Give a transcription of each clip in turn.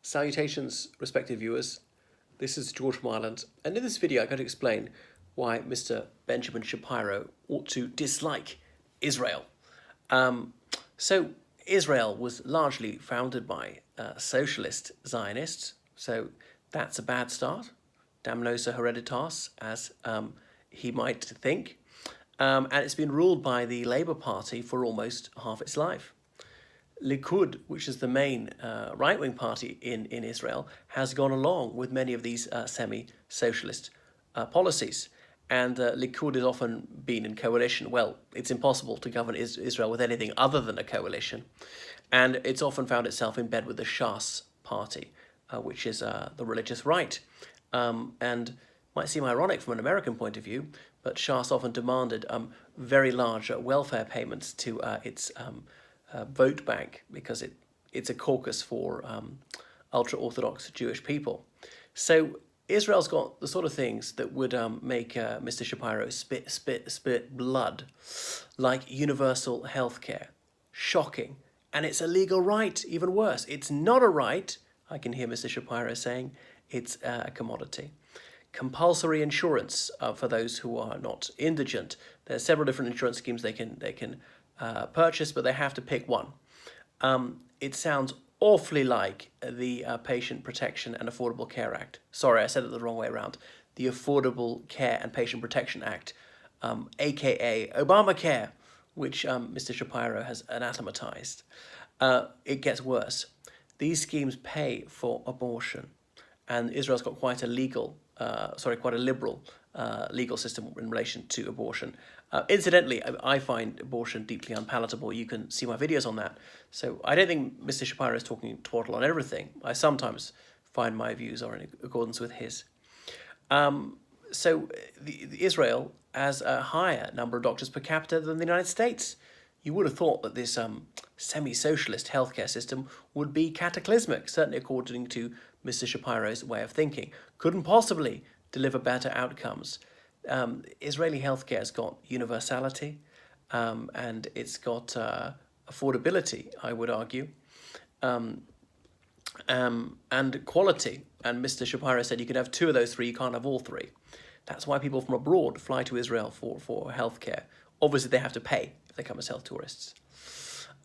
Salutations, respected viewers. This is George from Ireland, and in this video I'm going to explain why Mr. Benjamin Shapiro ought to dislike Israel. So Israel was largely founded by socialist Zionists, so that's a bad start. Damnosa hereditas, as he might think. And it's been ruled by the Labour Party for almost half its life. Likud, which is the main right-wing party in Israel, has gone along with many of these semi-socialist policies. And Likud has often been in coalition. Well, it's impossible to govern Israel with anything other than a coalition. And it's often found itself in bed with the Shas party, which is the religious right. And might seem ironic from an American point of view, but Shas often demanded very large welfare payments to its vote bank because it's a caucus for ultra-Orthodox Jewish people. So Israel's got the sort of things that would make Mr. Shapiro spit blood, like universal healthcare. Shocking. And it's a legal right, even worse. It's not a right, I can hear Mr. Shapiro saying, it's a commodity. Compulsory insurance for those who are not indigent. There are several different insurance schemes they can purchase, but they have to pick one. It sounds awfully like the Patient Protection and Affordable Care Act. Sorry, I said it the wrong way around. The Affordable Care and Patient Protection Act, aka Obamacare, which Mr. Shapiro has anathematized. It gets worse. These schemes pay for abortion, and Israel's got quite a liberal legal system in relation to abortion. Incidentally, I find abortion deeply unpalatable. You can see my videos on that. So I don't think Mr. Shapiro is talking twaddle on everything. I sometimes find my views are in accordance with his. So Israel has a higher number of doctors per capita than the United States. You would have thought that this semi-socialist healthcare system would be cataclysmic, certainly according to Mr. Shapiro's way of thinking. Couldn't possibly deliver better outcomes. Israeli healthcare has got universality and it's got affordability, I would argue, and quality. And Mr. Shapiro said you can have two of those three, you can't have all three. That's why people from abroad fly to Israel for healthcare. Obviously, they have to pay if they come as health tourists.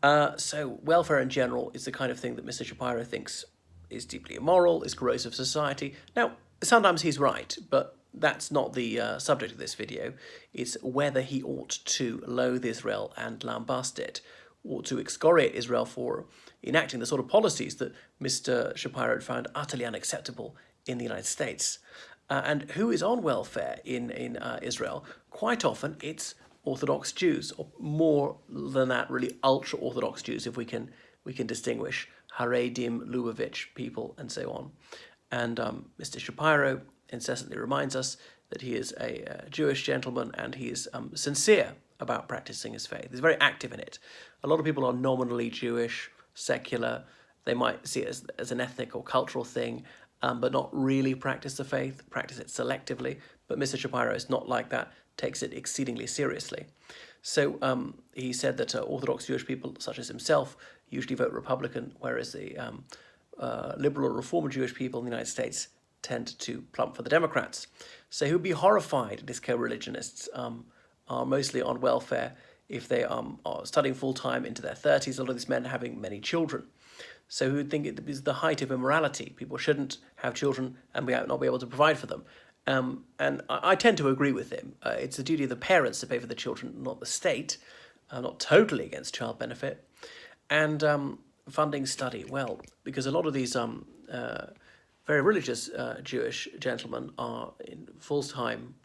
So welfare in general is the kind of thing that Mr. Shapiro thinks is deeply immoral, is corrosive society. Now, sometimes he's right, but that's not the subject of this video. It's whether he ought to loathe Israel and lambast it, or to excoriate Israel for enacting the sort of policies that Mr. Shapiro had found utterly unacceptable in the United States. And who is on welfare in Israel? Quite often it's Orthodox Jews, or more than that, really ultra-Orthodox Jews, if we can distinguish Haredim, Lubavitch people, and so on. And Mr. Shapiro incessantly reminds us that he is a Jewish gentleman and he is sincere about practicing his faith. He's very active in it. A lot of people are nominally Jewish, secular. They might see it as an ethnic or cultural thing, but not really practice the faith, practice it selectively. But Mr. Shapiro is not like that, takes it exceedingly seriously. So he said that Orthodox Jewish people, such as himself, usually vote Republican, whereas the liberal or reform Jewish people in the United States tend to plump for the Democrats. So he would be horrified if co-religionists are mostly on welfare if they are studying full-time into their 30s, a lot of these men having many children. So he would think it is the height of immorality. People shouldn't have children and not be able to provide for them. And I tend to agree with him. It's the duty of the parents to pay for the children, not the state. I'm not totally against child benefit. And funding study, well, because a lot of these very religious Jewish gentlemen are in full-time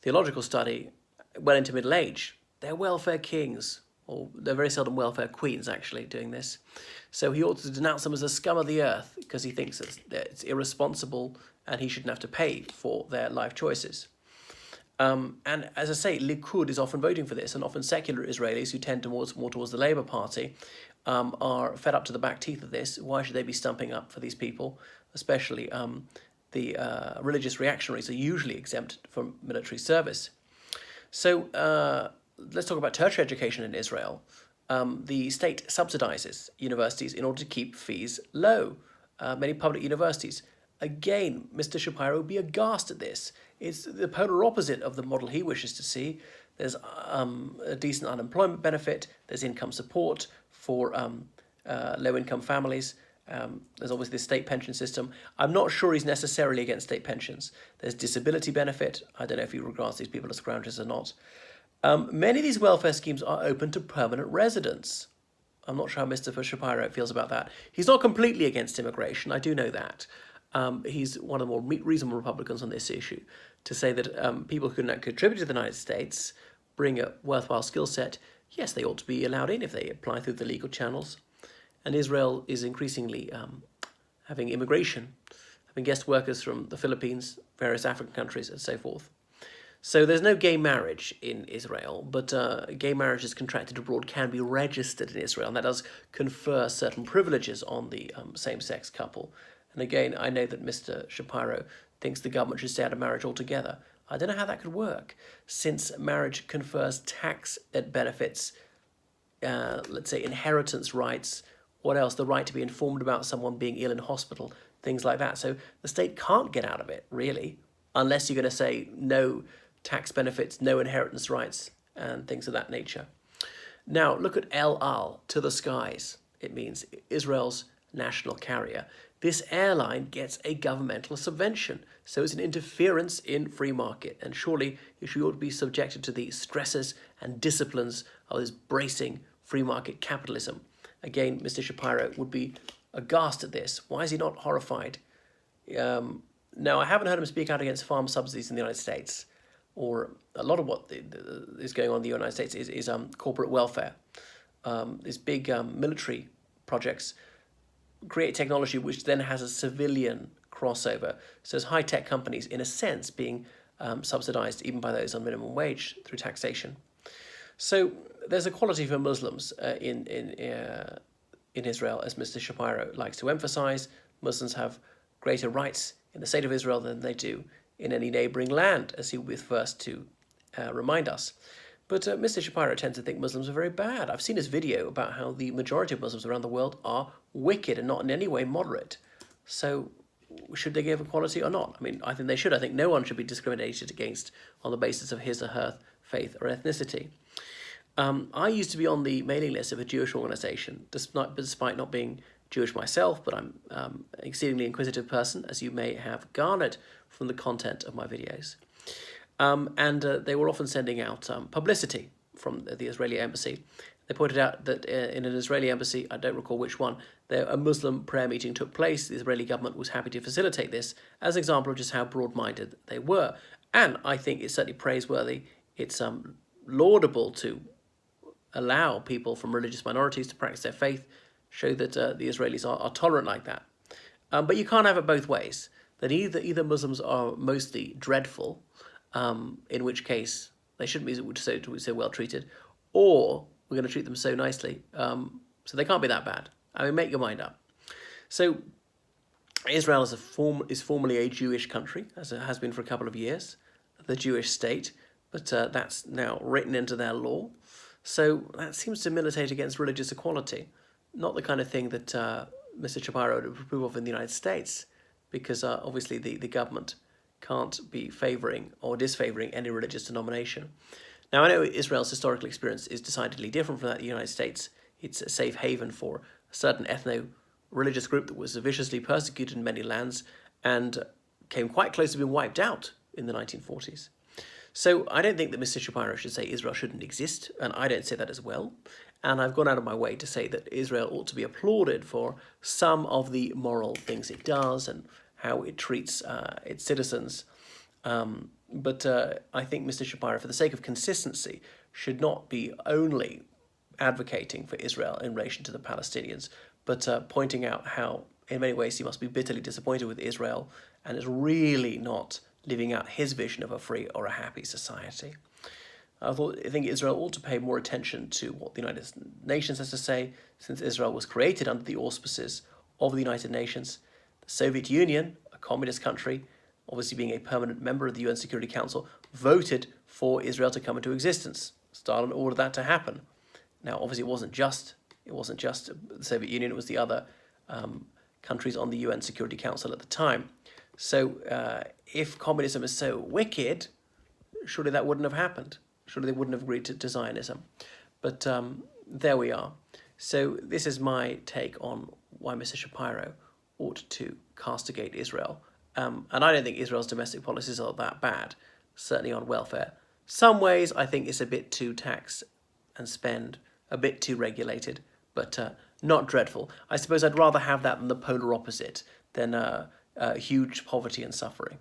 theological study well into middle age. They're welfare kings, or they're very seldom welfare queens, actually, doing this. So he ought to denounce them as the scum of the earth because he thinks it's irresponsible and he shouldn't have to pay for their life choices. And as I say, Likud is often voting for this, and often secular Israelis who tend more towards the Labour Party are fed up to the back teeth of this. Why should they be stumping up for these people? Especially the religious reactionaries are usually exempt from military service. So let's talk about tertiary education in Israel. The state subsidizes universities in order to keep fees low. many public universities. Again, Mr. Shapiro would be aghast at this. It's the polar opposite of the model he wishes to see. There's a decent unemployment benefit. There's income support for low-income families. There's obviously the state pension system. I'm not sure he's necessarily against state pensions. There's disability benefit. I don't know if he regards these people as scroungers or not. Many of these welfare schemes are open to permanent residents. I'm not sure how Mr. Shapiro feels about that. He's not completely against immigration. I do know that. He's one of the more reasonable Republicans on this issue, to say that people who can contribute to the United States, bring a worthwhile skill set, yes, they ought to be allowed in if they apply through the legal channels. And Israel is increasingly having immigration, having guest workers from the Philippines, various African countries, and so forth. So there's no gay marriage in Israel, but gay marriages contracted abroad can be registered in Israel, and that does confer certain privileges on the same-sex couple. And again, I know that Mr. Shapiro thinks the government should stay out of marriage altogether. I don't know how that could work, since marriage confers tax benefits, let's say inheritance rights, what else? The right to be informed about someone being ill in hospital, things like that. So the state can't get out of it, really, unless you're going to say no tax benefits, no inheritance rights, and things of that nature. Now, look at El Al, to the skies. It means Israel's national carrier. This airline gets a governmental subvention, so it's an interference in free market, and surely it should ought to be subjected to the stresses and disciplines of this bracing free market capitalism. Again, Mr. Shapiro would be aghast at this. Why is he not horrified? Now, I haven't heard him speak out against farm subsidies in the United States, or a lot of what is going on in the United States is corporate welfare. These big military projects create technology which then has a civilian crossover. So there's high-tech companies, in a sense, being subsidized even by those on minimum wage through taxation. So there's equality for Muslims in Israel, as Mr. Shapiro likes to emphasize. Muslims have greater rights in the state of Israel than they do in any neighboring land, as he will be the first to remind us. But Mr. Shapiro tends to think Muslims are very bad. I've seen his video about how the majority of Muslims around the world are wicked and not in any way moderate. So should they give equality or not? I mean, I think they should. I think no one should be discriminated against on the basis of his or her faith or ethnicity. I used to be on the mailing list of a Jewish organization, despite not being Jewish myself, but I'm an exceedingly inquisitive person, as you may have garnered from the content of my videos. And they were often sending out publicity from the Israeli embassy. They pointed out that in an Israeli embassy, I don't recall which one, a Muslim prayer meeting took place. The Israeli government was happy to facilitate this as an example of just how broad-minded they were. And I think it's certainly praiseworthy. It's laudable to allow people from religious minorities to practice their faith, show that the Israelis are tolerant like that. But you can't have it both ways. That either Muslims are mostly dreadful, in which case they shouldn't be so well treated, or we're going to treat them so nicely, so they can't be that bad. I mean, make your mind up. So Israel is formally a Jewish country, as it has been for a couple of years, the Jewish state, but that's now written into their law. So that seems to militate against religious equality, not the kind of thing that Mr. Shapiro would approve of in the United States, because obviously the government can't be favouring or disfavouring any religious denomination. Now, I know Israel's historical experience is decidedly different from that of the United States. It's a safe haven for a certain ethno-religious group that was viciously persecuted in many lands and came quite close to being wiped out in the 1940s. So I don't think that Mr. Shapiro should say Israel shouldn't exist, and I don't say that as well. And I've gone out of my way to say that Israel ought to be applauded for some of the moral things it does and how it treats its citizens. But I think Mr. Shapiro, for the sake of consistency, should not be only advocating for Israel in relation to the Palestinians, but pointing out how, in many ways, he must be bitterly disappointed with Israel and is really not living out his vision of a free or a happy society. I think Israel ought to pay more attention to what the United Nations has to say, since Israel was created under the auspices of the United Nations. The Soviet Union, a communist country, obviously being a permanent member of the UN Security Council, voted for Israel to come into existence. Stalin ordered that to happen. Now, obviously, it wasn't just the Soviet Union; it was the other countries on the UN Security Council at the time. So if communism is so wicked, surely that wouldn't have happened. Surely they wouldn't have agreed to Zionism. But there we are. So this is my take on why Mr. Shapiro ought to castigate Israel. And I don't think Israel's domestic policies are that bad, certainly on welfare. Some ways I think it's a bit too tax and spend, a bit too regulated, but not dreadful. I suppose I'd rather have that than the polar opposite, than huge poverty and suffering.